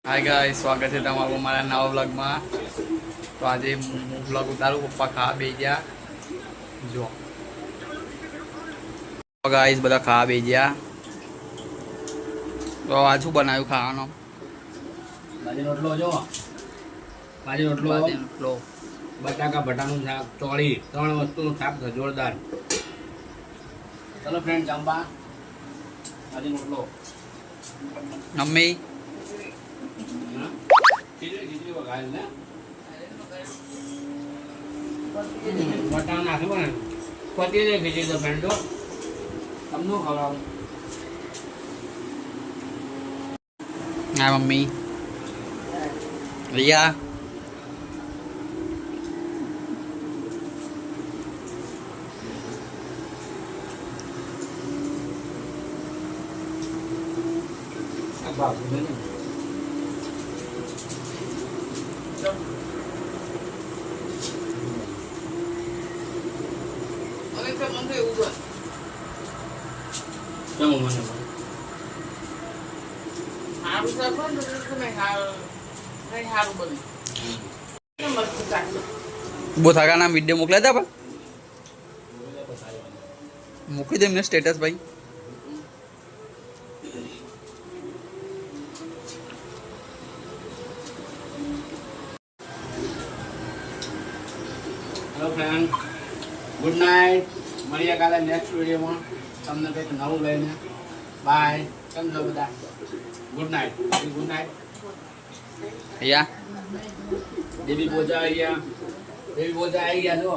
Hi guys, સ્વાગત છે તમારું મારા નવા વ્લોગમાં. તો આજે હું વ્લોગ ઉતારું. પપ્પા ખાવા બેસી ગયા. જો ગાઈસ, બધા ખાવા બેસી ગયા. તો આ શું બનાવ્યું ખાવાનો? બાજરી રોટલો જો, બાજરી રોટલો, બટાકા ભટાનું શાક, ચોળી, 3 વસ્તુનું શાક છે જોરદાર. ચલો ફ્રેન્ડ જમવા. બાજરી રોટલો મમ્મી ખીચડી વગાડે ને બટાકા નાખી પણ પતી જાય ખીચડી તો ફ્રેન્ડો તમને ખવડાવું. હા મમ્મી રિયા બોથાકાના વિડીયો મોકલ્યા હતા પણ મૂકી દે એમને સ્ટેટસ ભાઈ. Hello friend, good night. મળીએ કાલે નેક્સ્ટ વિડીયોમાં તમને કંઈક નવું લઈને. બાય. કેમ છો બધા? Good night. Good night. Riya baby પોચા આવી ગયા. બેબી પોચા આવી ગયા છો.